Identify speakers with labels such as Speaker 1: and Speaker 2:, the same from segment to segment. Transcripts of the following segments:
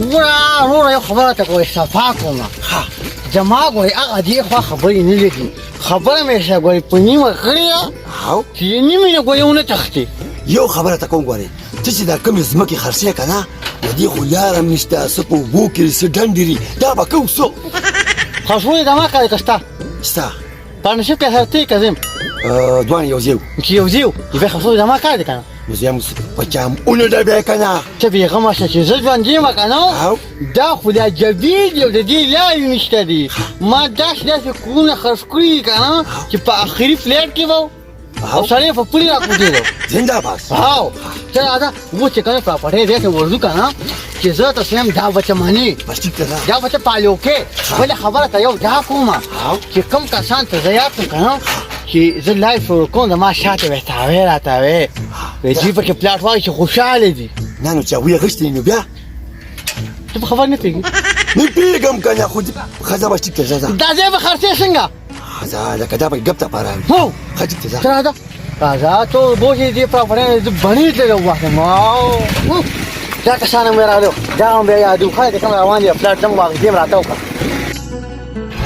Speaker 1: وروره یو خبره ته کوی صفا کومه زما ګورې هغه دې خوا خبرې نه لګي خبره مې شه ګورې په نیمه کړې
Speaker 2: او
Speaker 1: چې نیمه نه ګورې ونه تښتې
Speaker 2: یو خبره ته کوم ګورې ته چې دا کومې ځمکې خرڅې که نه د دې خو لار هم نشته څه په اوبو کې څه ډنډې دي دا به کوو څو
Speaker 1: خصوصي زما کار که شته
Speaker 2: ستا
Speaker 1: پارتنرشپ کې سره ته که ځم
Speaker 2: دوانې یو ځای
Speaker 1: چې یو ځای بیا خصوصي زما کار دی که نه
Speaker 2: نو زه هم په جامونو ده بیا که نه
Speaker 1: ته بېغمه شه چې زه ژوندی یم که نه دا خو دا جدید یو د دې لارې نشته دي ما داسې داسې کورونه خرڅ کړي دي که نه چې په آخري فلیټ کې به او سړی په پولي راکوټېدو
Speaker 2: زنده باد
Speaker 1: هاو ته راځه اوس چې کومې پراپرټۍ دې ته ورځو که نه چې زه ته سیم دا بچه منې
Speaker 2: بس ټیک ده
Speaker 1: دا بچه پالوکې بلې خبره ته یو دا کومه چې کوم کسان ته زه یاد کړم که نه چې زه لایف شروع کوم زما شاته وې تاوې راتاوې وې دوی پکې پلاټ واخلي چې خوشحاله دي
Speaker 2: نه نو چې هغوی غشتې نو بیا
Speaker 1: ته په خبر نه پوهېږې
Speaker 2: نه پوهېږم که نه خو ښځه بس ټیک ده ځه
Speaker 1: دا ځای به خرڅې څنګه
Speaker 2: ښځه لکه دا به ګپ ته پاره
Speaker 1: هو
Speaker 2: ښه ټیک ده ځه
Speaker 1: ته راځه راځه تو بوجې دې پراپرټۍ زه بڼې تللی وواخلم دا کسان هم راغلو دا هم بیا یادو خلک کوم روان دي پلاټ هم واخلي دې راته وکړه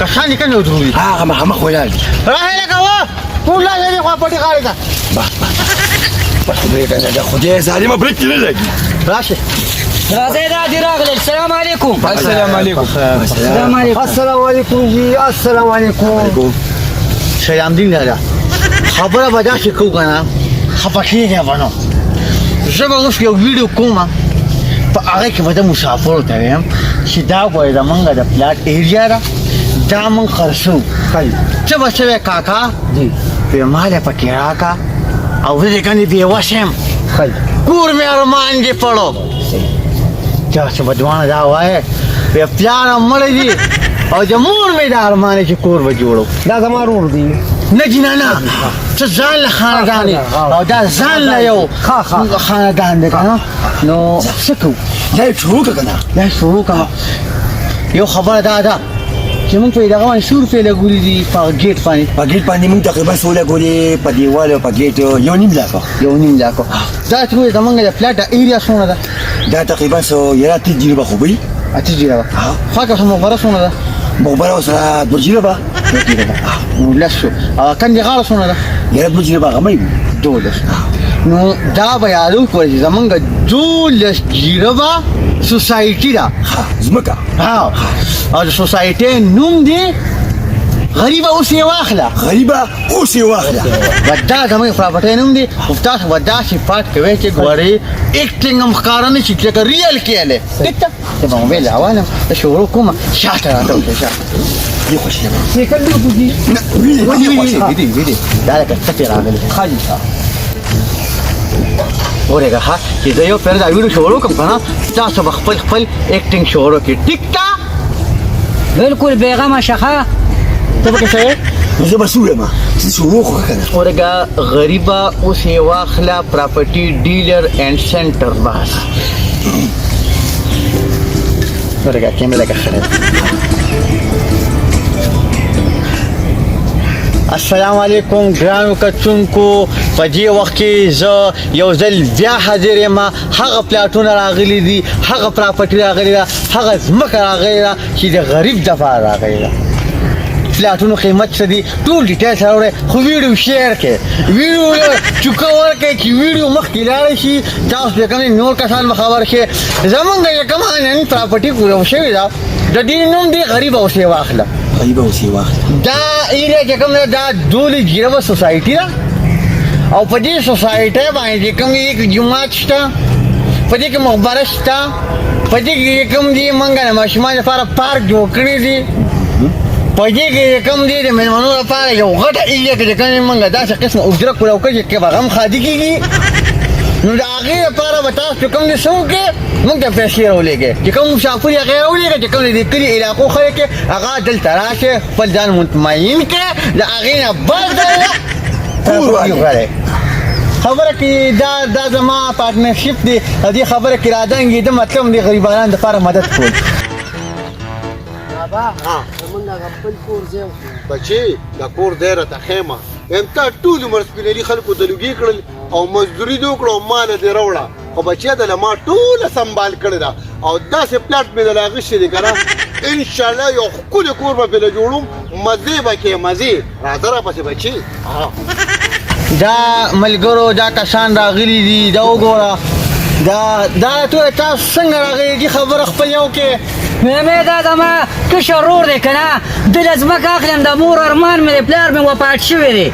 Speaker 1: کسان یې کومې ودرولي
Speaker 2: هغه مخامخ ولاړ دي
Speaker 1: راهیله کوه ټول لاندې خوا پټې غاړې ته
Speaker 2: بس خدای کنه دا خدای ظالمه برېک کې نه لګي
Speaker 1: راشه
Speaker 3: راځئ دا دې راغلل السلام علیکم
Speaker 4: السلام علیکم
Speaker 3: السلام علیکم
Speaker 1: السلام علیکم جی السلام علیکم سلام دین دادا خبره به داسې کوو که نه خفه کېږې به نو زه به اوس یو ویډیو کوم په هغې کې به زه مسافرو ته ویم چې دا ګورې زمونږ د پلاټ ایریا ده دا مونږ خرڅو څه به څه وی کاکا وی مال یې پکې راکړه او زه دې کنې بېوس یم کور مې ارمان دې پړو چا چې به دواړه دا وایې وی پلار هم مړی دي او د مور مې دا ارمان دی چې کور به جوړو
Speaker 4: دا زما ورور دی
Speaker 1: نه جینه نه ته ځان له خاندان یې او دا ځان له یو خاندان دی که نه نو څه کوو
Speaker 2: دا یې شروع کړه که نه
Speaker 1: دا شروع کړه یو خبره دا ده چې مونږ په دغه باندې 100 روپۍ لګولي دي په ګیټ باندې
Speaker 2: په ګیټ باندې مونږ تقریبا 100 لګولې په دیوال او په ګیټ یو نیم لاکه
Speaker 1: دا چې زمونږ د پلاټ د ایریا څومره ده
Speaker 2: دا تقریبا یاره 3 جریبه خو به وي
Speaker 1: 8 جریبه خوا که مقبره څومره ده
Speaker 2: مقبره ورسره 2 جریبه
Speaker 1: نو لس شو او کندې غاړه څومره ده
Speaker 2: یاره 2 جریبه هغه مې
Speaker 1: 12 نو دا به یادو کړئ چې زمونږ 12 جریبه سوسایټي ده
Speaker 2: ځمکه
Speaker 1: او د سوسایټۍ نوم دی غریبه اوس یې واخله
Speaker 2: غریبه اوس یې واخله
Speaker 1: دا زموږ پراپرټۍ نوم دی خو تاسو به داسې پاټ کوئ چې ګورئ ایکټینګ هم ښکاره نه شي لکه ریل کېلی ټیک ده زه به موبایل راوالم زه شروع کومه شاته راته وشه شاته
Speaker 2: دې خوښې یم
Speaker 4: سیکل نه بوځي
Speaker 1: ویدي دا لکه څه راغلی
Speaker 4: خالي
Speaker 1: اورېږه ښه چې زه یو پیر دا ویډیو شروع کړم که نه تاسو به خپل ایکټینګ شروع کړئ ټیک ده
Speaker 3: بالکل بیغمه شخه
Speaker 1: ته پکې څه یې
Speaker 2: زه به څه ویم چې شروع کړه که نه
Speaker 1: اورېږه غریبه اوس یې واخله پراپرټي ډیلر اینډ سینټر بس اورېږه کیمره لږه ښه ده السلام علیکم ګرانو کتونکو په دې وخت کې زه یو ځل بیا حاضر یم هغه پلاټونه راغلي دي هغه پراپرټي راغلې ده هغه ځمکه راغلې ده چې د غریب دپاره راغلې ده پلاټونو قیمت څه دي ټول ډیټیل سره وړئ خو ویډیو شیر کړئ ویډیو چوکه ورکړئ چې ویډیو مخکې لاړی شي تاسو چې کوم نور کسان به خبر شي زمونږ چې کومه نن پراپرټي پوره شوې ده د دې نوم دی غریبه اوس یې واخله
Speaker 2: غریبه اوس یې واخله
Speaker 1: دا ایریا چې کوم ده دا 12 جریبه سوسایټي ده او په دې سوسایټۍ باندې چې کوم یک جومات شته په دې کې مقبره شته په دې کې کوم دي مونږ د ماشومانو لپاره پارک جوړ کړی دي په دې کې کوم دي د مېلمنو لپاره یو غټه ایریا کې چې کوم مونږ داسې قسمه اجره کولو کړي چې به غم خادي کېږي نو د هغې لپاره به تاسو کوم دي څه وکړئ مونږ ته پیسې راولېږئ چې کوم مسافر یې هغې راولېږئ چې کوم د کلي علاقو خلک یې هغه دلته راشئ خپل ځان مطمئن کړئ د هغې نه بل ځای نه خبره کې دا زما پارتنرشپ دی دې خبره کې راځنګېده مطلب دی غریبانو دپاره مدد کول
Speaker 4: بابا زمونږ هغه خپل کور ځای
Speaker 5: بچې دا کور دی راته ښیمه یم تا ټول عمر سپینري خلکو ته لوګي کړل او مزدوري دې وکړه او ماله دې راوړه خو بچې دله ما ټوله سنبال کړې ده او داسې پلاټ مې دله اخیستی دی که نه انشاءالله یو ښکلی کور به پرې جوړوم مزې به کې مزې راځه راپسې بچي
Speaker 1: دا ملګرو دا کسان راغلي دي دا وګوره دا ټول تاسو څنګه راغلي دي خبره خپل یو کې
Speaker 3: مې دا زما کشر ورور دی که نه د له ځمکه اخلم د مور ارمان مې دی پلار مې وفات شوی دی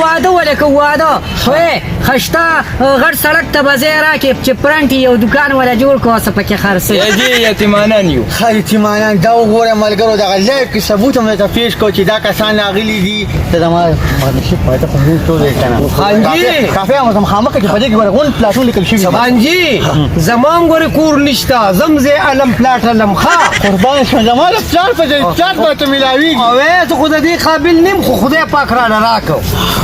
Speaker 3: واده ولکه واده ښه شته غټ سړک ته به ځای راکړې چې پرنټ یو دوکان وله جوړ کړو څه پکې خرڅوي
Speaker 6: یتیمانان یو
Speaker 1: ښه یتیمانان دا وګوره ملګرو دغه لایف کې ثبوت هم درته پیش کړو چې دا کسان راغلي دي ته زما نشي پاتې خو موږ ټول یې که نه
Speaker 6: خانجي
Speaker 1: کافي هم مخامخ کې په دې کې ګوره غون پلاټون لیکل شوي دي.
Speaker 6: خانجي زمان ګورې کور نشته زم زه علم پلاټ علم ښه
Speaker 1: قربان شم زما د پلار په ځای پلاټ به ته میلاویږي
Speaker 6: اوې زه خو د دې قابل نیم خو خدای پاک راله راکړو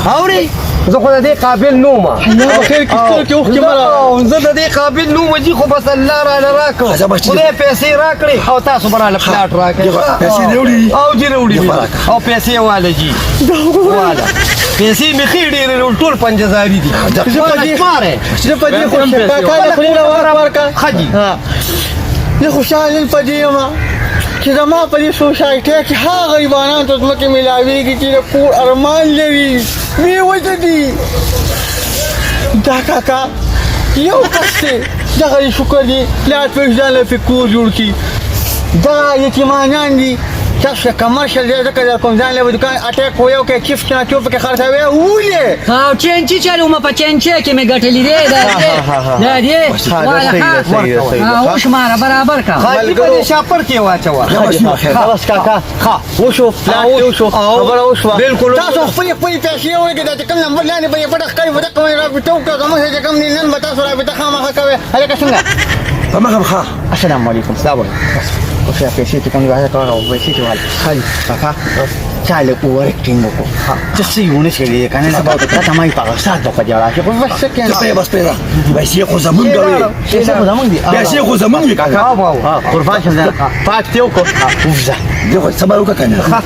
Speaker 6: اورې زه خو د دې قابل نوم
Speaker 1: الله بخیر کې سترګې اوښکې مه راوړه.
Speaker 6: زه د دې قابل نوم جي خو بس الله راله راکړو
Speaker 2: زه به چې-
Speaker 6: خدای پیسې راکړې او تاسو به راله پلاټ راکړې
Speaker 2: پیسې راوړي.
Speaker 6: او جي راوړي او پیسې واله جي واله پیسې مې ښې ډېرې ټول 5000 دي
Speaker 1: زه په دې زه په دې خوشحاله کاکا د خولې نه ورکړه
Speaker 6: ښه جي
Speaker 1: زه خوشحال په دې یم چې زما په دې سوسایټۍ کې هغه غریبانو ته ځمکې میلاویږي چې د کور ارمان لري ویې وجه دي دا کاکا یو کس دی دغه یې شکر دی پلار پرې ځان پرې کور جوړ کړي دا یتیمانان دي تاسو کمرشل دی ځکه د کوم ځان له دوکان اټیک ویو کې چیف نه چوپ کې خرڅوي ولې
Speaker 3: او چینچي چلو ما په چینچي کې مې ګټلې دی دا دی او شماره برابر کا
Speaker 6: خالی په دې شاپر کې واچوه
Speaker 1: بس کاکا وشو پلاټ وشو خبره وشوه
Speaker 6: بالکل.
Speaker 1: تاسو خپل پیسې ورکړئ دا چې کوم نمبر لاندې به یې پټ ښکاري به دغه مې رابطه وکړه کوم چې کوم نن به تاسو رابطه خامخا کوئ هلکه څنګه
Speaker 2: همغه ښه
Speaker 1: السلام علیکم سلام او څه پیسې چې کوم راځه کار او پیسې چې وال خالي کاکا چاله اور ټینګ وکړه چې څه یو نه شي کنه نه باور ته ما یې پاګه ساده په جوړه چې په وسه کې
Speaker 2: بس پیدا پیسې خو زمونږ غوي
Speaker 1: پیسې خو زمونږ دي
Speaker 2: پیسې خو زمونږ وي کاکا
Speaker 1: قربان شم زه پات یو کو وفزه
Speaker 2: زه خو سبا وکړه کنه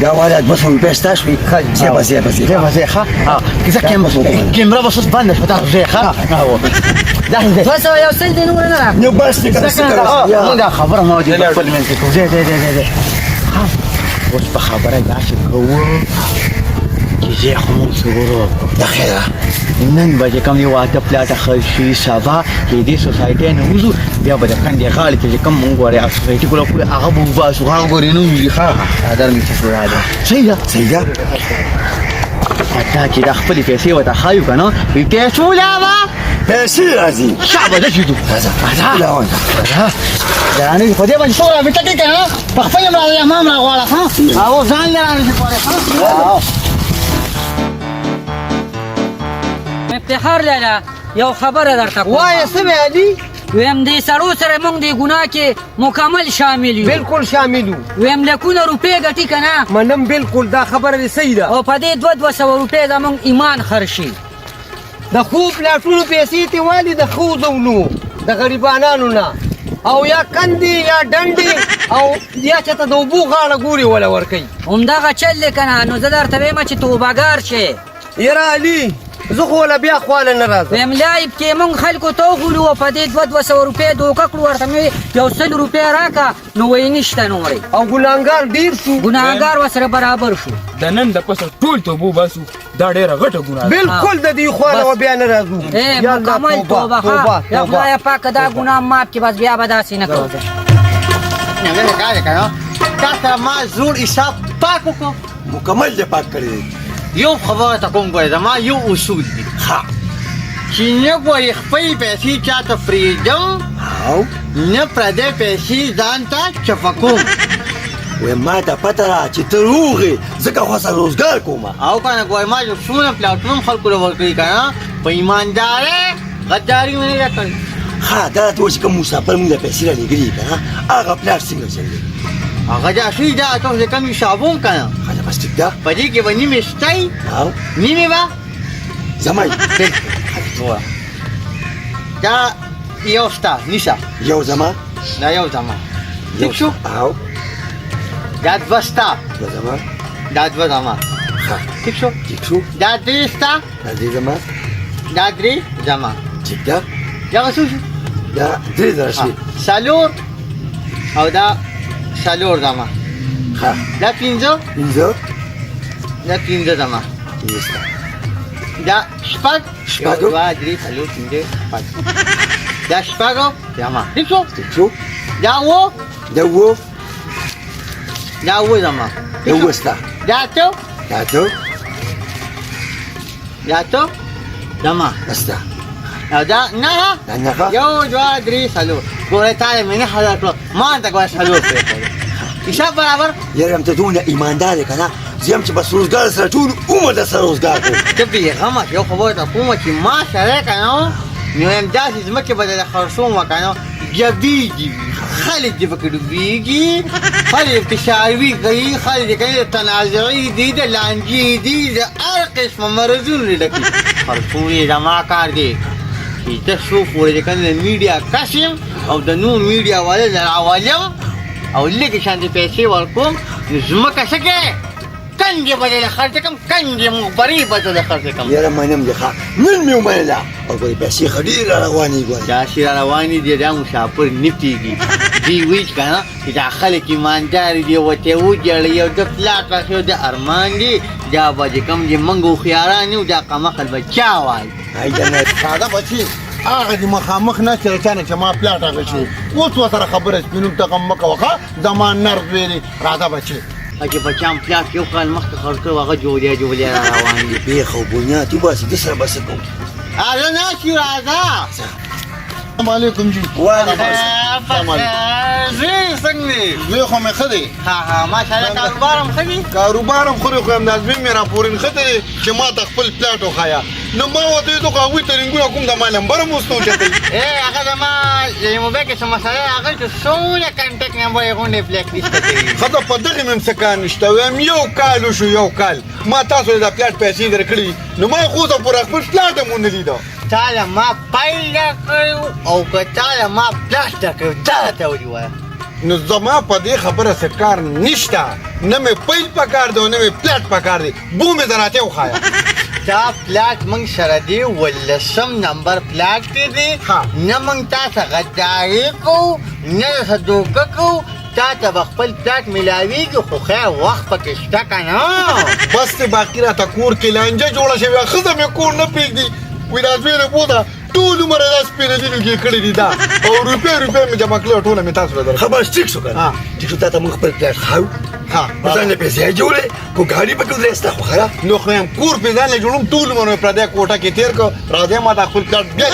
Speaker 2: دا وایي بس په پیسې شوي زه بس
Speaker 1: زه ښه کیسه کیمرا بس باندې پتا زه ښه دا
Speaker 3: بس یو څه دې نور نه
Speaker 2: نو بس کنه
Speaker 1: دا خبره ما دي خپل من کې زه اوس په خبره دا چې کوو چې زه خو مو سګورو
Speaker 2: د خیره
Speaker 1: نن به چې کوم یو واټه پلاټه خرڅ سبا کې دې سوسایټي نه وځو بیا به د کندې غاړې کې کوم مونږ غواړي سوسایټي کوله هغه به وباسو هغه غواړي نو وي ښه دا مې څه راځي
Speaker 2: صحیح ده
Speaker 1: دا چې د خپل پیسې وته خایو کنه پیسې ولاوه
Speaker 2: پیسې راځي
Speaker 1: شعبه ده شو
Speaker 2: راځه لا وایي
Speaker 1: دا نه په دې باندې څوره به تکي کنه په خپل امر امام را غواړه ها او ځان لرانه شي پاره ها
Speaker 3: افتخار لاله یو خبره درته کوم
Speaker 6: وایه څه مې علي
Speaker 3: ویم دې سړو سره موږ دې ګناه کې مکمل شامل یو
Speaker 6: بالکل شامل یو
Speaker 3: ویم لکونه روپۍ ګټي که نه
Speaker 6: منم بالکل دا خبره دې صحیح ده
Speaker 3: او په دې 200 روپۍ زموږ ایمان خرشي
Speaker 6: د خوب پلاټونو پیسې ته والي د خوځونو د غریبانانو نه او یا کندې یا ډنډې او یا چېرته د اوبو غاړه ګورې وله ورکوي
Speaker 3: همدغه چل دی که نه نو زه درته وایم چې توبهګار شې
Speaker 6: یاره علي زه خو وله بیا خواله نه راځم
Speaker 3: ویم لایب کې موږ خلکو ته وغولو او په دې 200 روپۍ دوکه کړو ورته مې یو 100 روپۍ راکړه نو وایي نشته نورې
Speaker 6: او ګناهګار ډېر شو
Speaker 3: ګناهګار ورسره برابر شو
Speaker 7: د نن د پسه ټول توبو باسو دا ډېره غټه ګناه ده.
Speaker 6: بالکل د دې خواله و بیا نه راځو یا الله،
Speaker 3: مکمل توبه ښه یا خدای پاک دا ګناه معاف کړي بس بیا به داسې نه کوو
Speaker 1: نه نه کار کنه تا ما زور حساب پاک وکړو
Speaker 2: مکمل دې پاک کړی
Speaker 1: یو خبره ته کوم ګورې زما یو اصول دي چې نه غواړي خپل پیسې چاته پرېږدم
Speaker 2: او
Speaker 1: نه پردی پیسې ځان ته چپه کوم
Speaker 2: وای ما ته پته ده چې ته روغې ځکه خو سره روزګار کوم
Speaker 1: او کنه ګوای ما جو څونه پلاټونه خلکو له ورکړي کنه په ایماندارۍ غداري مې نه کړې
Speaker 2: ها دا ته اوس کوم مسافر موږ ته پیسې رالیږلي کنه هغه پلاټ څنګه چلې
Speaker 1: هغه دا شي دا تاسو کوم حسابون کنه
Speaker 2: خاله بس ټیک ده
Speaker 1: په دې کې به نیمې شتی
Speaker 2: او
Speaker 1: نیمې به
Speaker 2: زمای
Speaker 1: دا یو شته نیسه
Speaker 2: یو زما
Speaker 1: دا یو زما ټیک شو
Speaker 2: او
Speaker 1: دا دوه شته
Speaker 2: یو زما
Speaker 1: دا دوه زما ټیک شو
Speaker 2: ټیک شو
Speaker 1: دا درې شته
Speaker 2: دا دې زما
Speaker 1: دا درې زما
Speaker 2: ټیک ده
Speaker 1: دغه څه شو
Speaker 2: دا 3000 شي
Speaker 1: سالور او دا سالور زما
Speaker 2: ها
Speaker 1: دا 15
Speaker 2: 15
Speaker 1: دا 15 زما
Speaker 2: نستا
Speaker 1: دا شپږ
Speaker 2: شپږ.
Speaker 1: 2 3 4 5 6 دا شپږ زما دیکھو
Speaker 2: شو
Speaker 1: دا و
Speaker 2: دا و
Speaker 1: دا و زما
Speaker 2: دا وستا
Speaker 1: دا ته
Speaker 2: دا تو
Speaker 1: دا ته زما
Speaker 2: استا
Speaker 1: او دا نه
Speaker 2: دا نه
Speaker 1: یو 2 3 سالور ګوره تا مې نه حاضر کړو ما ته کوه سالور حساب برابر
Speaker 2: یاره هم ته دونه ایماندار کنه زم چې بس روزګار سره ټول عمر د سره روزګار کوم
Speaker 1: ته پیغام یو خبره ته کومه چې ما سره کنه نو هم داسې زمکه بدل خرصوم وکنه جبيږي خالد دې پکې ډوبېږي خالد فشاروي کوي خالد کوي تنازعي دي د لانجي دي د هر قسم مرزونه لکه خرصومي زما کار دی چې ته شو پورې کنه میډیا قسم او د نو میډیا والے عوالم او لکه شان دي پیسې ورکوم زمکه سکه کنجي بدل خرڅ کم کنجي مخبري بدل خرڅ کم
Speaker 2: یاره منم دی ښه نن مې ومنله او ګورې پیسې ښه ډېره روانې ګورې
Speaker 1: دا شیر رواني دي دا مسافر نپتیږي دی ویچ کنه چې دا خلک ایماندار دي وته وجړ یو د پلاټ راځو د ارمان دي دا به کوم دي منګو خياران او دا قمخل بچا وای
Speaker 2: هاي جنت
Speaker 5: ساده بچي هغه دې مخامخ نه چرچانه چې ما پلاټ هغه شي اوس وسره خبره سپینو ته غم مکه وخه زمان نرد ویلي راځه بچي
Speaker 1: چې بچام پلاټ یو کال مخکې خرڅ هغه جوړیا روان دي
Speaker 2: بیخ او بنیاد وباسي د سره بس کوم
Speaker 1: اړه نه شي راځه
Speaker 5: السلام علیکم جی
Speaker 2: وعلیکم
Speaker 1: زه څنګه
Speaker 5: زه خو مې خدي
Speaker 1: ها ماشاءالله کاروبارم خدي
Speaker 5: کاروبارم خوري خو هم نازمین مې راپورین خدي چې ما ته خپل پلاټ وخایا نو ما وته ته کوي ترنګونه کوم د ما نمبر موستو چته
Speaker 1: هغه ما یې مو به کې سمسره هغه چې څونه کانټیکټ نمبر یې غونډه بلیک لیست کړی
Speaker 5: خدای په دغه من څه کار نشته وایم یو کال شو یو کال ما تاسو د پلاټ پیسې درکړي نو ما خو ته پر خپل پلاټ مونږ نه لیدو
Speaker 1: تعالی ما پیدا کړو او که تعالی ما پلاټ کړو دا ته وایي
Speaker 5: نو زما په دې خبره څه کار نشته نه مې پیل پکار دی نه مې پلاټ پکار دی بو مې دراته وخایا
Speaker 1: دا پلاټ موږ سره دی ولسم نمبر پلاټ دی نه موږ تاسو غداري کو نه صدوقه کو تا ته خپل پلاټ ملاويږي خو خیر وخت پکې شته کنه
Speaker 5: بس ته باقی را تا کور کې لانجه جوړه شوی خزه مې کور نه پیږي وې راځي نه بودا ټول عمر داس پیره دي کې کړی دي دا او روپې مې جمع کړو ټول مې تاسو درته
Speaker 2: خبر ټیک شو کنه ټیک شو ته موږ خپل پلاټ خاو
Speaker 5: ها
Speaker 2: ځان له پیسې جوړې کو غاډي پکې درسته خو خره
Speaker 5: نو خو هم کور په ځان له جوړم ټول مونږ پر دې کوټه کې تیر کو راځه ما د خپل پلاټ بیا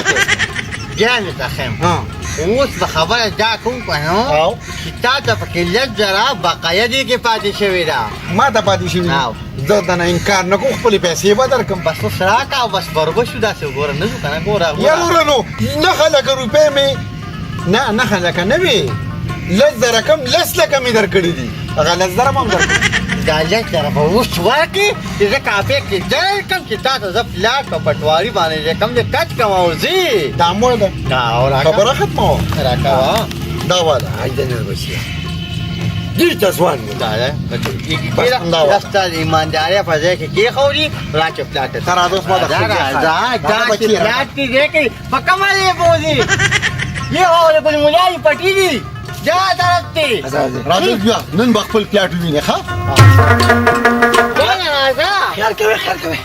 Speaker 1: جان ته خیم
Speaker 5: ها
Speaker 1: اوس به خبره دا کوم کنه
Speaker 5: او
Speaker 1: چې تا ته پکې لږ جرا بقایا دي کې پاتې شوی دا
Speaker 5: ما ته پاتې شي زه دا نه انکار نه کوم خپل پیسې به درکم
Speaker 1: بس سره کا بس بربه شو داسې ګوره نه شو کنه ګوره
Speaker 5: یا ورنو نه خلک روپې مې نه خلک نه وي لزر کم لس لکه مې درکړي دي هغه لزر هم درکړي
Speaker 1: دا لږ جرا به اوس ورکې چې زه کافې کې ځای کم چې تا ته زه پلاټ په پټواري باندې کم دې کچ کم اوزي
Speaker 5: دا مور ده
Speaker 1: دا اور
Speaker 5: خبره ختمه وه
Speaker 1: راکوا
Speaker 5: دا والا
Speaker 2: هاي جنت بچي دې تاسوان
Speaker 1: دا ده دستا ایمانداري په ځای کې کې خوري راکې پلاټ
Speaker 5: تر اوس ما
Speaker 1: دا پلاټ کې دې کې په کمالې بوزي یہ اور بل مولای پټی دي دا طرف ته
Speaker 5: راځي بیا نن به خپل پلاټ وینې ښه
Speaker 1: راځه
Speaker 2: خیال کوي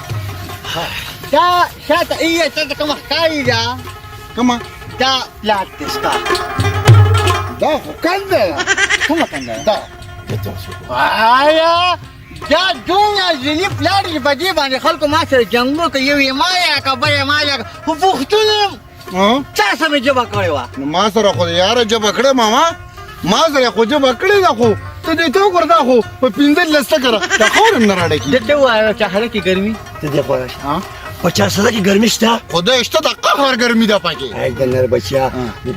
Speaker 1: دا شاته ایه ته کوم ښکاري دا
Speaker 5: کومه
Speaker 1: دا پلاټ تستا
Speaker 5: دا خو کنده
Speaker 1: کومه کنده
Speaker 5: دا
Speaker 1: آیا دا دونه ځلې پلاټ چې په دې باندې خلکو ما سره جنګ وکړ یو یې مایا که بل یې مایا خو پوښتنه چا سمې جبه کړې وه
Speaker 5: نو ما سره خو یاره جبه کړه ما سره خو جبه کړې ده خو ته دې ته وګوره دا خو په 15 ټکه دا خور هم نه راډه کېږي
Speaker 1: دته ووایه چې هله کې ګرمي
Speaker 2: ته دې خو 50 سره کې ګرمي شته
Speaker 5: خدای شته د قهر ګرمي ده پکې
Speaker 2: هاي جنت بچیا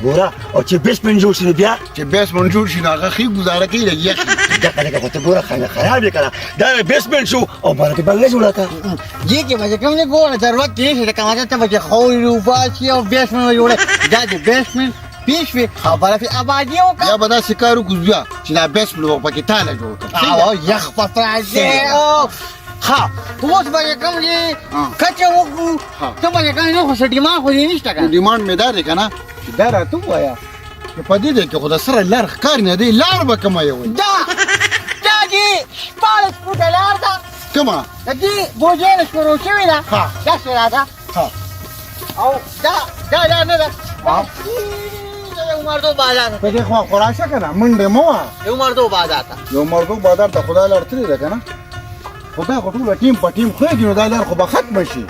Speaker 2: ګوره او چې بیسمنټ جوړ شي بیا
Speaker 5: چې بیسمنټ جوړ شي نو هغه ښې ګزاره کوي د یخ
Speaker 2: دا کنه ته ګوره خانه خراب دی کنه دا بیسمنټ شو او باندې بل جوړه کا
Speaker 1: جی کې مې کوم نه ګوره ضرورت دی چې کومه ته به خوري او باسي او بیسمنټ جوړه دا د بیسمنټ پیشوي خبره په آبادی او
Speaker 5: یا به دا سکارو کوزیا چې دا بیسمنټ پکې تاله جوړ کړ
Speaker 1: او یخ په پراځي او ها اوس به کوم دي
Speaker 5: ها.
Speaker 1: کچه وکړو
Speaker 5: ها.
Speaker 1: ته به کنه نه خو سټی ما خو دې نشته کنه
Speaker 5: ډیمانډ مې دا دی که نه چې دا راته ووایه چې په دې دی کې خو د سره لار ښکار نه دی لار به کومه یې وایي
Speaker 1: دا دي 14 فوټه لار ده
Speaker 5: کومه
Speaker 1: د دې بوجۍ شروع شوې ده
Speaker 5: ها.
Speaker 1: داسې راځه
Speaker 5: ها.
Speaker 1: او دا لار نه ده
Speaker 5: ها.
Speaker 1: یو مردو بازار
Speaker 5: په دې خوا خو راشه که نه منډې مه وه
Speaker 1: یو مردو بازار ته
Speaker 5: یو مردو بازار ته خو دا لار تللې ده که نه خو دا خو ټوله ټیم په ټیم خېږي نو دا لار خو به ختمه شي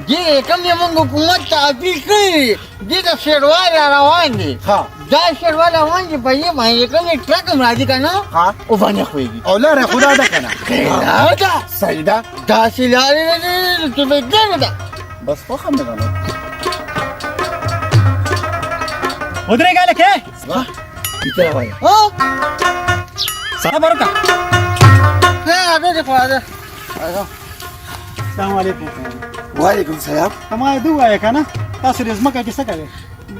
Speaker 1: دې کوم یې مونږ حکومت ته اپیل کړي دې ته شیروال را روان دي
Speaker 5: ها
Speaker 1: دا شیروال روان دي په یې باندې کوم ټرک هم راځي که نه
Speaker 5: ها
Speaker 1: او باندې خوېږي
Speaker 5: او لاره خو دا ده که نه
Speaker 1: لار ده
Speaker 5: صحیح ده
Speaker 1: داسې لارې نه دي چې بېګانه ده
Speaker 5: بس خوښه مې ده نو
Speaker 6: ودرېږه لکه
Speaker 2: بیچاره وایه
Speaker 1: ها
Speaker 6: صبر وکړه
Speaker 1: هغه دې خو راځه
Speaker 6: السلام علیکم
Speaker 2: وعلیکم سلام
Speaker 6: ما دې ووایه که نه تاسو دې ځمکه کې څه کوئ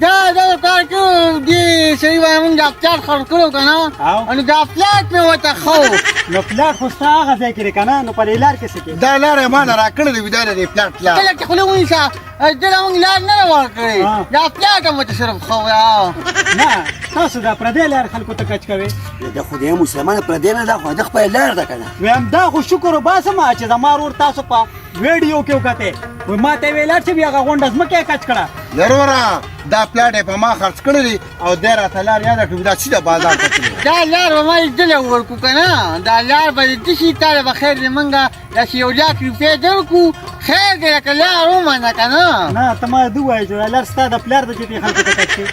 Speaker 1: دا کار کوو دې سړي باندې مونږ دا پلاټ خرڅ کړو که نه
Speaker 6: او؟
Speaker 1: نو دا پلاټ مې ورته ښو
Speaker 6: نو پلاټ خو ستا هغه ځای کې دی که نه نو په دې لار کې څه کوې
Speaker 5: دا لاره یې ما نه راکړې وي دا د دې پلاټ لار
Speaker 1: کله چې خوله ونیسه دله مونږ لار نه ده ورکړې دا پلاټ هم ورته صرف ښو
Speaker 6: نه تاسو دا پردی لار خلکو ته کچ کوئ
Speaker 2: د خدای مسلمان پردې نه ده خو د خپل لار ده که نه
Speaker 6: ویم دا خو شکر وباسم چې زما ورور تاسو په ویډیو کې وکتې وایي ما ته یې ویل چې بیا هغه غونډه ځمکه یې کچ کړه
Speaker 5: ضروره دا پلاټ یې په ما خرڅ کړی دی او دی راته لار یاده کړي دا سیده بازار ته تللی
Speaker 1: دا لار به ما لیدلی ورکړو که نه دا لار به دې څه شي تا به خیر دې مونږه داسې 1 لاک روپۍ درکړو خیر دې لکه لار ومنه که نه
Speaker 6: نه ته ما دې ووایې چې دا لار ستا د پلار ده چې ته خلکو ته کچ کوې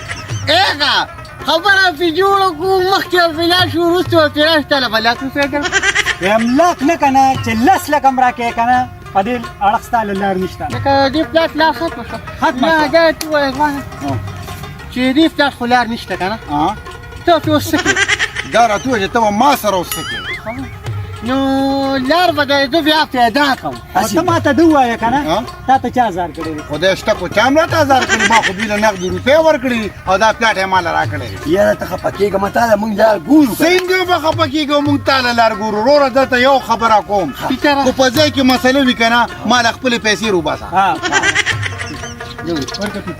Speaker 1: هغه خبره پرې جوړه کړو مخکې ورپرې لاړ شو وروسته ورپرې راشه تا له به لاک روپۍ درکړو
Speaker 6: ویم لاک نه که نه چې 10 لک هم راکړې که نه په دې اړخ ستا له لار نشته
Speaker 1: لکه دې پلاټ لار ختمه شوه
Speaker 6: ختمه
Speaker 1: نه
Speaker 6: شوه.
Speaker 1: دا ته ووایه ځوانه چې دې پلاټ خو لار نشته که نه
Speaker 5: ها
Speaker 1: ته ورته اوس څه کوې
Speaker 5: دا راته ووایه چې ته به ما سره اوس څه کوې
Speaker 1: نو لار به د زه بیا پیدا کړم
Speaker 6: او ته ما ته دې ووایه که نه
Speaker 5: ها؟
Speaker 6: تا ته چا ازار کړی دی
Speaker 5: خدای شته خو چا هم راته ازار کړي ما خو دوی له نغدې روپۍ ورکړي او دا پلاټ یې ما له راکړی دی
Speaker 2: یاره ته خفه کېږه ما تا له مونږ لار ګورو که
Speaker 5: څنګه به خفه کېږو مونږ تا له لار ګورو وروره دلته یو خبره کوم
Speaker 1: ټیکه
Speaker 5: خو په ځای کې مسله وي که نه ما له خپلې پیسې روباسه
Speaker 6: ها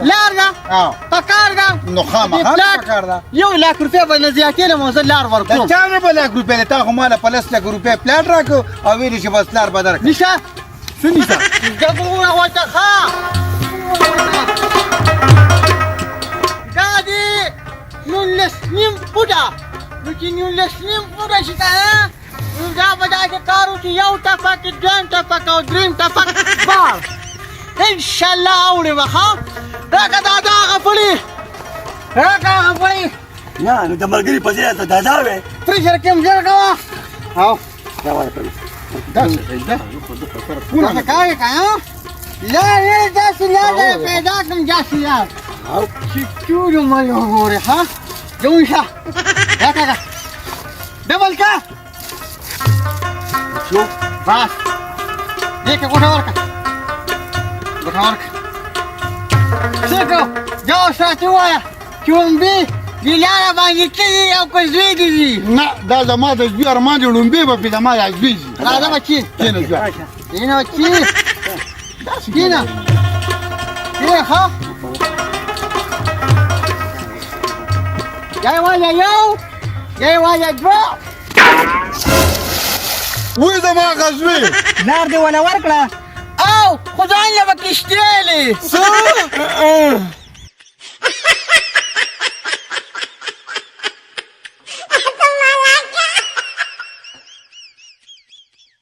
Speaker 1: لار ده
Speaker 5: او
Speaker 1: پکار ده
Speaker 5: نو خامخا پکار ده
Speaker 1: 1 لاک روپۍ به نه زیاتې له زه لار
Speaker 5: دا
Speaker 1: ورکړم
Speaker 5: چا نه به 1 لاک روپۍ دی تا خو ما له په 10 لک روپۍ پلاټ راکړو او ویلې چې بس لار به درکړم
Speaker 1: نشه
Speaker 5: څه نیسه
Speaker 1: دا ګوره ورته ښه دا دي 19 نیم فوټه نو چې 19 نیم فوټه شي که نه نو دا به داسې کار وکړي یو ټپک دویم ټپک او دریم ټپک بار انشاءالله اوړې به ښه راکړه دا هغه پړي راکړه هغه پړي
Speaker 2: نه نو د ملګري په ځای ته دادا وې
Speaker 1: پرېشر کې هم ژر کوه او
Speaker 2: دا وایه پرې
Speaker 5: دا څه دی دا
Speaker 1: داسې کار یې که نه لار یې داسې لار به پیدا کړم داسې لار چې ټولو مل وګورې ښه جون شه راکړه ډبل که
Speaker 2: شو
Speaker 1: بس دې کې ګوټه ورکړه ګوټه ورکړه څه کړو یو ساعت ووایه چې ومبې دې لاره باندې کېږي او که زوی دې ځي
Speaker 5: نه دا زما د زوی ارمان دی ړومبې به پې زما یا زوی ځي
Speaker 1: راځه بچي
Speaker 5: کښېنه زوی
Speaker 1: کېنه بچي کېنه کېنه ښه یا یې وایه یو یا یې وایه دوه
Speaker 5: وی زما هغه زوی
Speaker 6: لار دې وله ورکړه
Speaker 1: او خو ځان له به کشتېلې
Speaker 5: څه